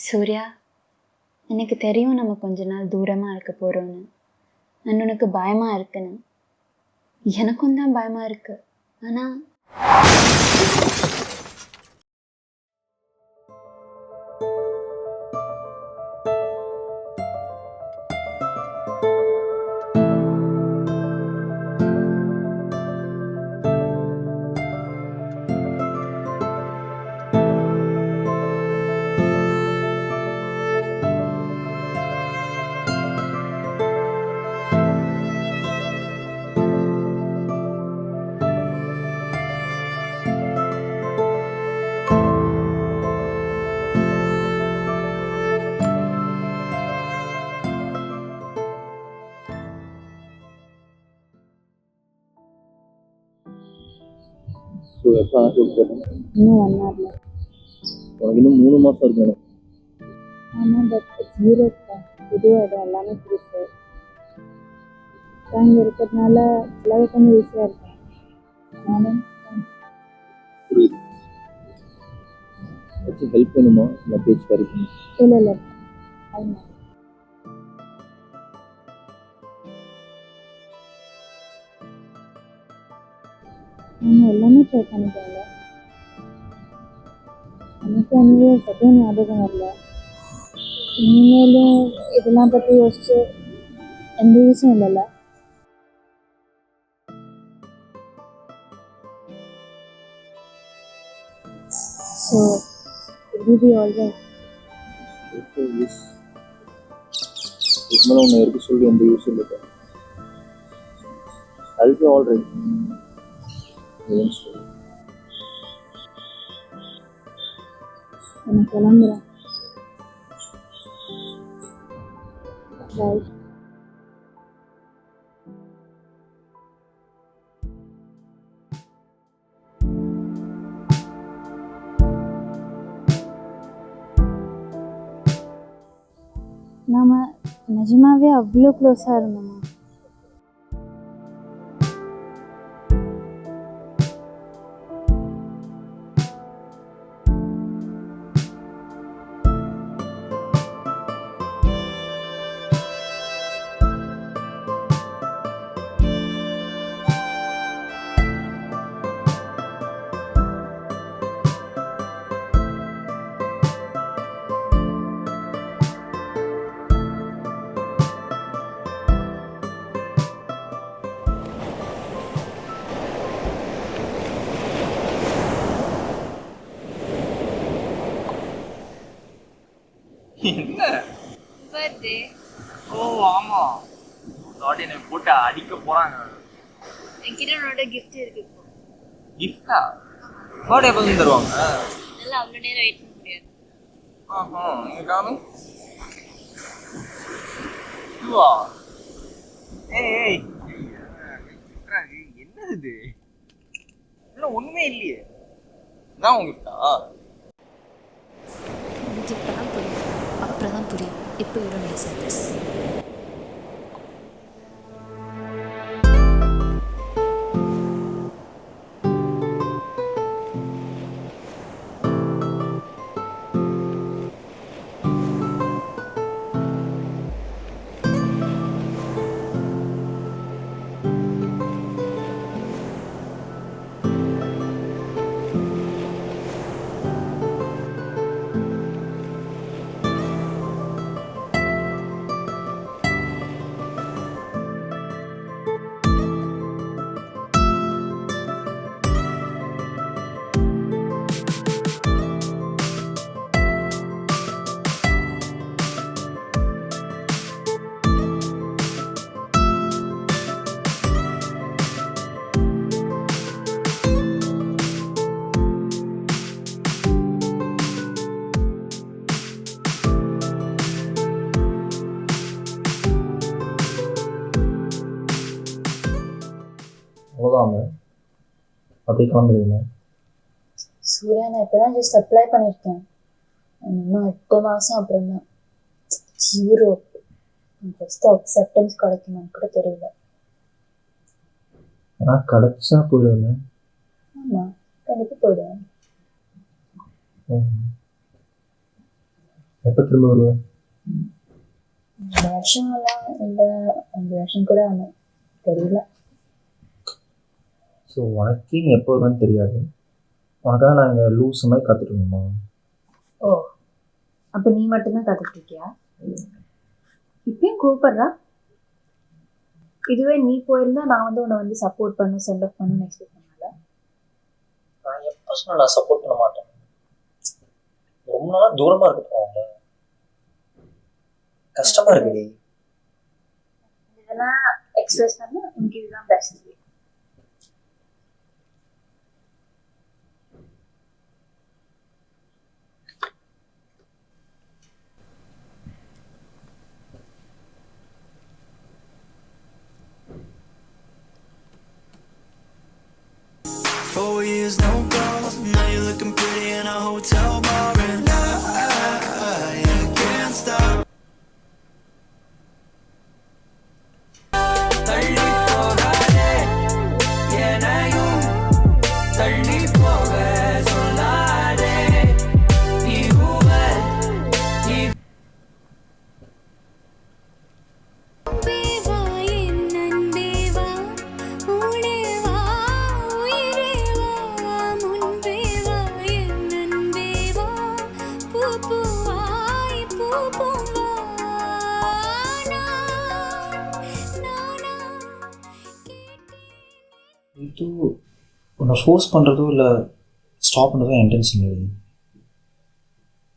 சூர்யா, எனக்கு தெரியும் நம்ம கொஞ்ச நாள் தூரமாக இருக்க போகிறோன்னு. நான் உனக்கு பயமாக இருக்குன்னு. எனக்கும் தான் பயமாக இருக்கு. ஆனால் ஸோ எப்போ ஆர்டர் போட்டேன்? இன்னும் 1 hour. உனக்கு இன்னும் 3 மாதம் இருக்கு எனக்கு. ஆமாம், பட் யூரோப் தான், புது இடம், எல்லாமே புதுசு. இங்கே இருக்கிறதுனால எல்லாமே கொஞ்சம் ஈஸியாக இருக்கும். ஆனாலும் புரியுது. ஏதாச்சும் ஹெல்ப் வேணுமா? நான் பேச்சு கிடைக்கணும். இல்லை ஆமாம், நம்ம எல்லாமே ட்ரை பண்ணிக்கோங்க. எனக்கு அங்கே சத்தியம் ஞாபகம் வரல. இனிமேலும் இதெல்லாம் பற்றி யோசிச்சு எந்த யூஸும் இல்லைல்ல. So it will be alright. Use இதுக்கு மேலே உன்னை இருக்க சொல்லி எந்த யூஸ் இல்லை. I'll be all right. Eventually. நான் கிளம்புறேன். பாய். நாம நிஜமாவே அவ்வளோ க்ளோஸாக இருந்தோமா? என்ன பர்த்டே? ஓ ஆமா, தாடி என்னை போட்டு அடிக்க போறாங்க. என்கிட்ட உன்னோட கிஃப்ட் இருக்கு. இப்போ கிஃப்டா? பர்த்டே எப்போ தருவாங்க? நல்லா அவ்வளோ நேரம் வெயிட் பண்ண முடியாது. ஆஹா, நீங்க காணும். இதுவா? ஏய் என்னது இது? இல்லை ஒண்ணுமே இல்லையே. இதான் உங்க கிஃப்டா? எனக்கு இப்போ தான் புரியும், அப்புறம் தான் புரியும். இப்போ இவ்வளோ நைஸ். அவ்வளோதாங்க, அப்படியே கிளம்பிடுவீங்க. சூர்யா, நான் இப்போ தான் ஜஸ்ட் அப்ளை பண்ணியிருக்கேன். இன்னும் 8 மாதம் அப்புறம் தான் யூரோப். ஜஸ்ட் அக்செப்டன்ஸ் கிடைக்குமான்னு கூட தெரியல. ஆனால் கிடைச்சா போயிடுவேங்க. ஆமாம், கண்டிப்பாக போயிடுவேன். எப்போ திரும்ப வருவேன்? 2 வருஷம் எல்லாம் இல்லை, 5 வருஷம் கூட ஆகும், தெரியல. ஸோ உனக்கே நீ எப்போ வருவேன்னு தெரியாது, உனக்காக நாங்கள் லூஸ் மாதிரி காத்துட்ருக்கோமா? ஓ, அப்போ நீ மட்டும்தான் காத்துட்டு இருக்கியா? இப்பயும் கூப்பிடுறா? இதுவே நீ போயிருந்தா நான் வந்து உன்னை வந்து சப்போர்ட் பண்ண சென்ட் ஆஃப் பண்ணணும்னு எக்ஸ்பெக்ட் பண்ணல. நான் எப்போ சொன்ன நான் சப்போர்ட் பண்ண மாட்டேன். ரொம்ப நாளாக தூரமாக இருக்கட்டும், அவங்க கஷ்டமாக இருக்குடி. இதெல்லாம் எக்ஸ்பிரஸ் பண்ண உனக்கு இதுதான் best. Four years, no calls. Now you're looking pretty in a hotel bar, and I can't stop. தள்ளி போகாதே, என்னையும் தள்ளி போக சொல்லாதே. நீ ஊவல், நீ அன்பேவா என் அன்பேவா, உனேவா உயிரேவா, முன்பேவா என் அன்பேவா, பூப்பூவாய் பூப்பூவா, நானா கேட்டேன். இது உன்னை ஃபோர்ஸ் பண்ணுறதோ இல்லை ஸ்டாப் பண்ணுறதோ என் இன்டென்ஷன் இல்லை.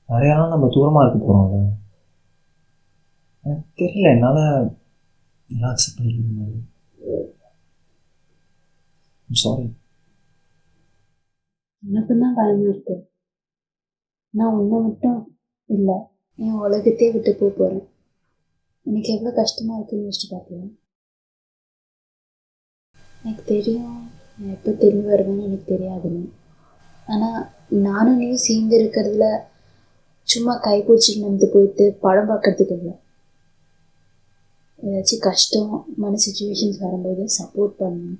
நிறையா நாள் நம்ம தூரமாக இருக்க போகிறோம்ல, எனக்கு தெரியல, என்னால் எல்லாம் அக்செப்ட் பண்ணிக்க முடியாது. சாரி. எனக்கும் தான் பயமா இருக்கு. நான் உன்னை மட்டும் இல்லை, என் உலகத்தையே விட்டு போகிறேன். எனக்கு எவ்வளோ கஷ்டமாக இருக்குன்னு யோசிச்சு பார்க்கலாம். எனக்கு தெரியும் நான் எப்போ திரும்பி வருவேன்னு எனக்கு தெரியாதுன்னு. ஆனால் நானும் நீயும் சேர்ந்து இருக்கிறதுல சும்மா கை பிடிச்சிட்டு நடந்து போயிட்டு படம் பார்க்கறதுக்கு இல்லை. ஏதாச்சும் கஷ்டம் மன சுச்சுவேஷன்ஸ் வரும்போது சப்போர்ட் பண்ணணும்.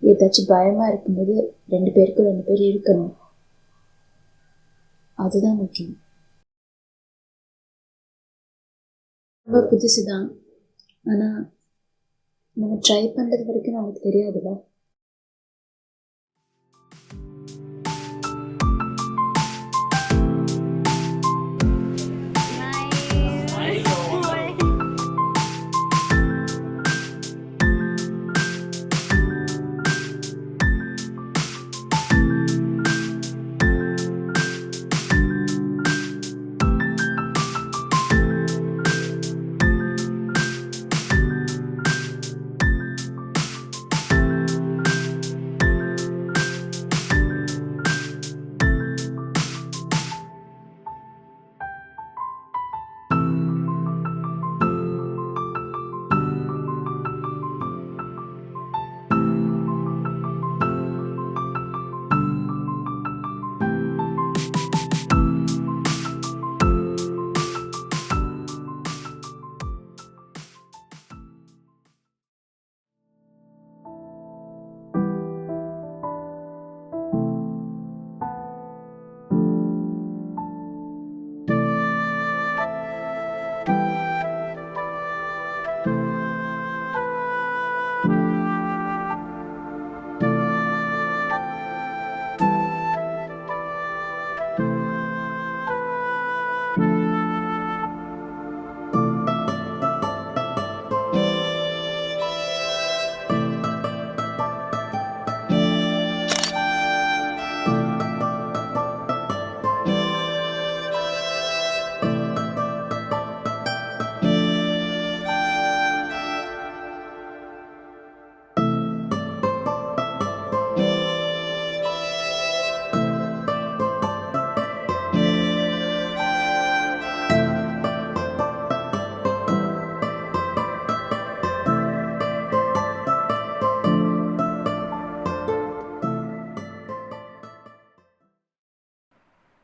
ஏதாச்சும் பயமாக இருக்கும்போது 2 பேருக்கும் 2 பேர் இருக்கணும். அதுதான் முக்கியம். ரொம்ப புதுசு தான், ஆனால் நம்ம ட்ரை பண்ணுறது வரைக்கும் நமக்கு தெரியாதுல்ல.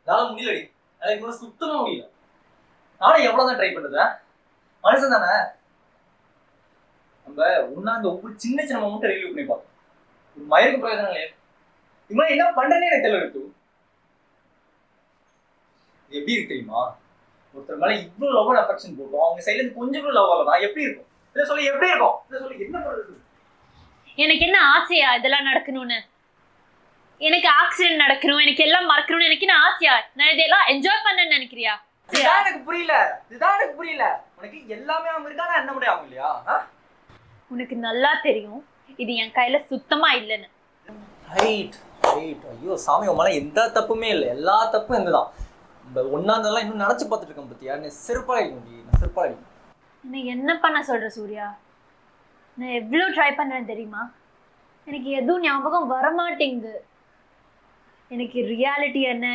என்னால முடியலடி, எனக்கு இன்னும் சுத்தமா முடியல. நானும் எவ்வளவுதான் ட்ரை பண்ணுறேன், மனுஷன் தானே. நம்ம ஒன்னா அந்த ஒவ்வொரு சின்ன சின்ன மட்டும் ரிலீவ் பண்ணி பார்ப்போம். மயிருக்கு பிரயோஜனம் இல்லையா? இது மாதிரி என்ன பண்றேன்னு எனக்கு தெரியல இருக்கு. இது எப்படி இருக்கு தெரியுமா? ஒருத்தர் மேல இவ்வளவு லவ் அண்ட் அஃபெக்ஷன் போட்டோம், அவங்க சைட்ல இருந்து கொஞ்சம் கூட லவ் வரலாம் எப்படி இருக்கும்? இதை சொல்லி எப்படி இருக்கும்? இதை சொல்லி என்ன பண்றது? எனக்கு என்ன ஆசையா இதெல்லாம் நடக்கணும்னு? எனக்கு ஆக்சிடென்ட் நடக்கணும், எனக்கு எல்லாம் மறக்கணும்னு எனக்கு என்ன ஆசையா? நான் இதெல்லாம் என்ஜாய் பண்ணேன்னு நினைக்கிறியா? இதுதான் எனக்கு புரியல, இதுதான் எனக்கு புரியல. உனக்கு எல்லாமே அவங்க இருக்கானா என்ன முடியும் அவங்க இல்லையா? உனக்கு நல்லா தெரியும் இது என் கையில சுத்தமா இல்லைன்னு. Right right. ஐயோ சாமி, உன் மேல எந்த தப்புமே இல்லை, எல்லா தப்பும் எந்ததான். இந்த ஒன்னாந்தெல்லாம் இன்னும் நினைச்சு பார்த்துட்டு இருக்கேன் பத்தியா? நீ செருப்பாடி நான் செருப்பாடி. என்ன என்ன பண்ண சொல்ற சூர்யா? நான் எவ்வளோ ட்ரை பண்றேன் தெரியுமா? எனக்கு எதுவும் ஞாபகம் வரமாட்டேங்குது. எனக்கு ரியாலிட்டி என்ன,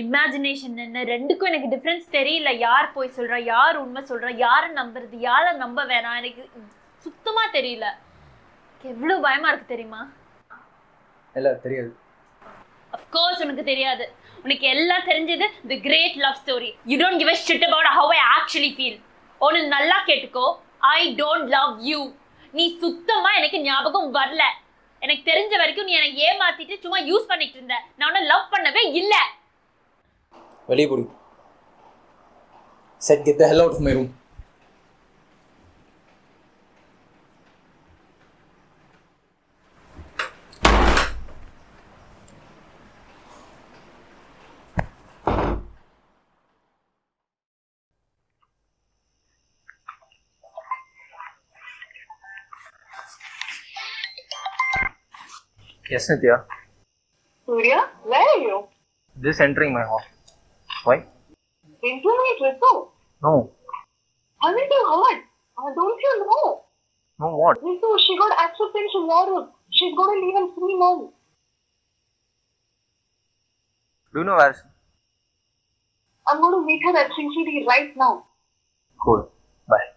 இமேஜினேஷன் என்ன, ரெண்டுக்கும் எனக்கு டிஃப்ரென்ஸ் தெரியல. யார் போய் சொல்றா, யார் உண்மை சொல்றா, யாரை நம்புறது, யாரை நம்ப வேணாம், எனக்கு சுத்தமா தெரியல. எவ்வளோ பயமா இருக்கு தெரியுமா? இல்ல தெரியாது. அஃப்கோர்ஸ் உனக்கு தெரியாது. உனக்கு எல்லாம் தெரிஞ்சது the great love story. You don't give a shit about how I actually feel. ஒன்னு நல்லா கேட்டுக்கோ, I don't love you. நீ சுத்தமா எனக்கு ஞாபகம் வரல. எனக்கு தெரிஞ்ச வரைக்கும் நீ என்னை ஏமாத்திட்டு சும்மா யூஸ் பண்ணிட்டு இருந்த. நான் உன்னை லவ் பண்ணவே இல்ல. வெளியே போடு. Said get the hell out of my room. Yes, Nitya. Surya, where are you? Just entering my hall. Why? Into my resort. No. Haven't you heard? Don't you know? No what? Ritu, she got accepted tomorrow. She's going to leave in 3 months. Do you know where? I'm going to meet her at CCD right now. Cool. Bye.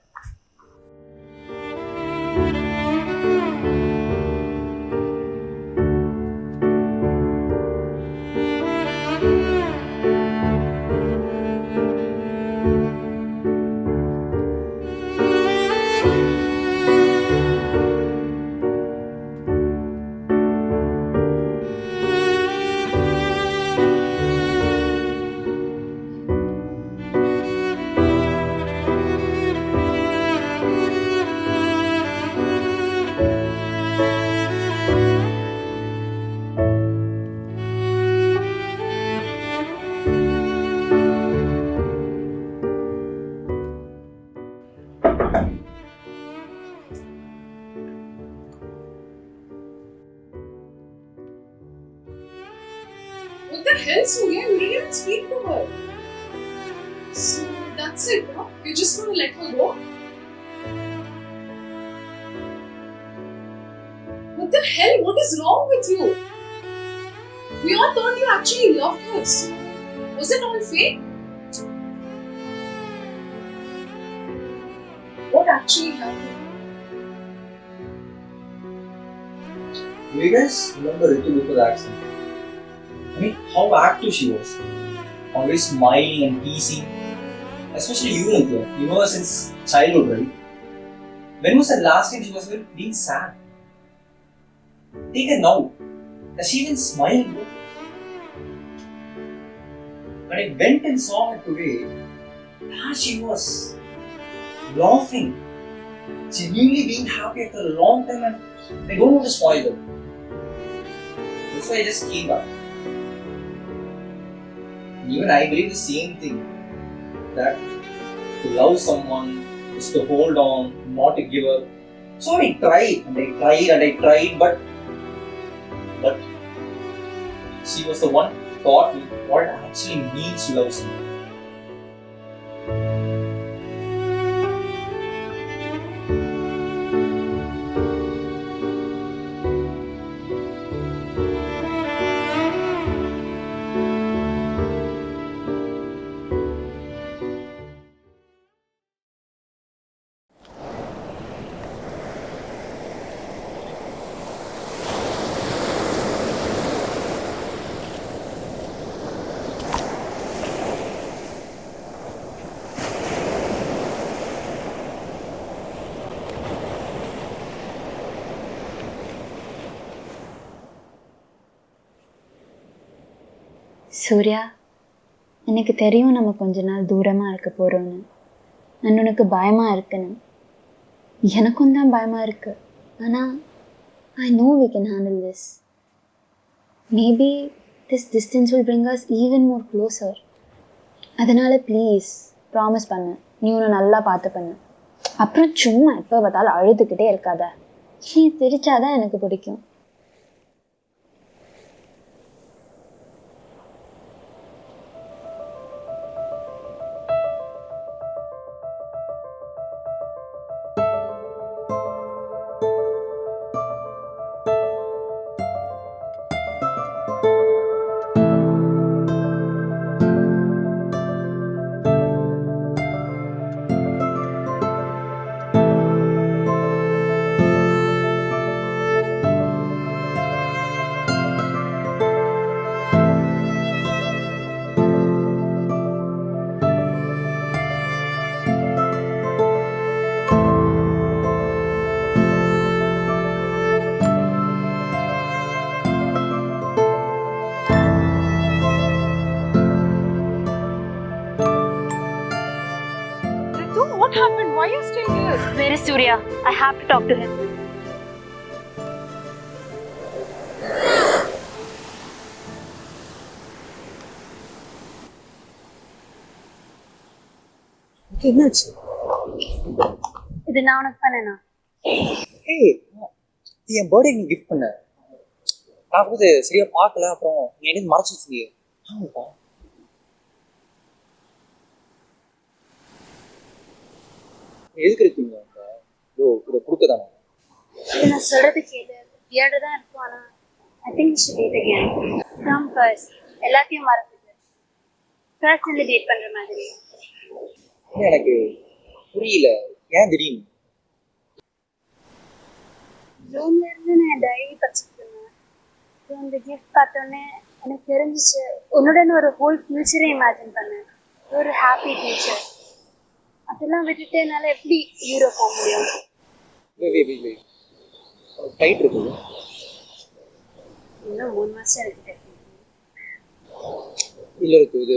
What the hell, Surya? You didn't even speak to her. So that's it, huh? You just want to let her go? What the hell? What is wrong with you? We all thought you actually loved her. So was it all fake? What actually happened? Do you guys remember Ritu before the accident? I mean, how active she was. Always smiling and teasing. Especially you, Nitya. You know her since childhood, right? When was the last time she was being sad? Take her now. Does she even smile, bro? When I went and saw her today, there she was. Laughing. Genuinely being happy after a long time, and I don't want to spoil her. That's why I just came back. Even I believe the same thing, that to love someone is to hold on, not to give up. So I tried and I tried and I tried, but she was the one who taught me what it actually means to love someone. Surya, எனக்கு தெரியும் நம்ம கொஞ்ச நாள் தூரமாக இருக்க போகிறோன்னு. நான் உனக்கு பயமாக இருக்குன்னு. எனக்கும் தான் பயமாக இருக்கு. ஆனால் I know we can handle this. Maybe this distance will bring us even more closer. அதனால் ப்ளீஸ் ப்ராமிஸ் பண்ணு, நீ உன்னை நல்லா பார்த்து பண்ணு. அப்புறம் சும்மா எப்போ பார்த்தாலும் அழுதுகிட்டே இருக்காத. நீ சிரிச்சாதான் எனக்கு பிடிக்கும். What happened? Why are you still here? Where is Surya? I have to talk to him. என்னாச்சு? இது நான் உனக்கு பண்ணேனா? ஏய், இது என் பர்த்டே நீ கிஃப்ட் பண்ண. நான் வந்து சரியா பார்க்கல. அப்புறம் நீ என்ன மறைச்சு வச்சிருந்தீங்க? ஆமாப்பா. எதுக்கு இருக்கீங்க? இதை கொடுக்கதானே? இது நான் சொல்றது கேளு. வியர்டா தான் இருக்கும். ஆனா I think we should date again. From first எல்லாத்தையும் மறந்துட்டு ஃபர்ஸ்ட் வந்து டேட் பண்ற மாதிரி. எனக்கு புரியல, ஏன் திடீர்னு? ரூம்ல இருந்து நான் டைரி படிச்சுட்டு இருந்தேன். இந்த கிஃப்ட் பார்த்தோன்னே எனக்கு தெரிஞ்சிச்சு உன்னுடன் ஒரு ஹோல் ஃபியூச்சரை இமேஜின் பண்ணேன். ஒரு ஹாப்பி ஃபியூச்சர். அதெல்லாம் விட்டுட்டு என்னால் எப்படி யூரோப் போக முடியும்? டைட் இருக்குது. இன்னும் 3 மாசம் இருக்கு. இல்லை இருக்கு, இது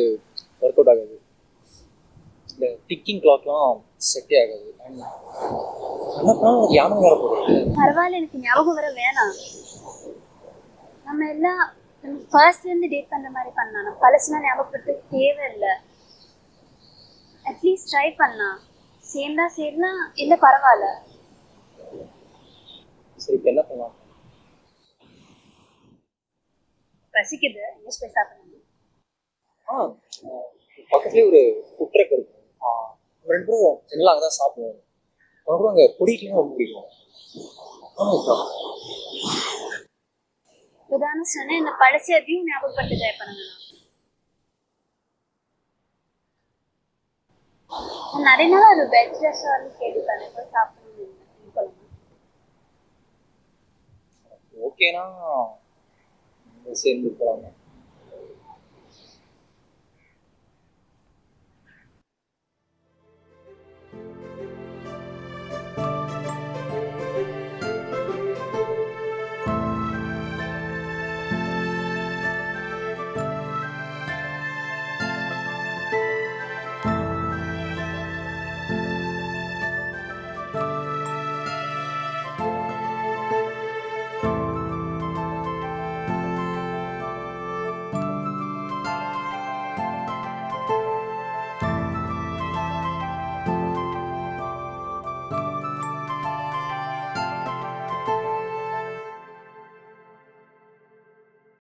ஒர்க் அவுட் ஆகாது. இந்த டிக்கிங் கிளாக்லாம் செட்டே ஆகாது. ஞாபகம் வர போகுது. பரவாயில்ல, எனக்கு ஞாபகம் வர வேணாம். நம்ம எல்லாம் நம்ம ஃபர்ஸ்ட்லேருந்து டேட் பண்ணுற மாதிரி பண்ணலாம். நம்ம பழசுனா ஞாபகப்படுத்த தேவையில்லை. அட்லீஸ்ட் ட்ரை பண்ணலாம். சேர்ந்தா சேரலாம், இல்லை பரவாயில்ல. சரி, இப்போ என்ன பண்ணலாம்? பசிக்குது, எங்கே போய் சாப்பிடணும்? பக்கத்துலேயே ஒரு ஃபுட் ட்ரக் இருக்கும். ரெண்டு பேரும் சென்னில் அங்கே தான் சாப்பிடுவோம். உனக்கு கூட அங்கே பொடிக்கலாம் ரொம்ப பிடிக்கும். இப்போதானே சொன்னேன், இந்த பழசு அதையும் ஞாபகப்படுத்த ட்ரை பண்ணுங்க. நான் நிறைய நாள் ஒரு வெஜ் ரெஸ்டாரண்ட் கேட்டுப்பேன், போய் சாப்பிடணும். ஓகேனா சேர்ந்து போகலாம்.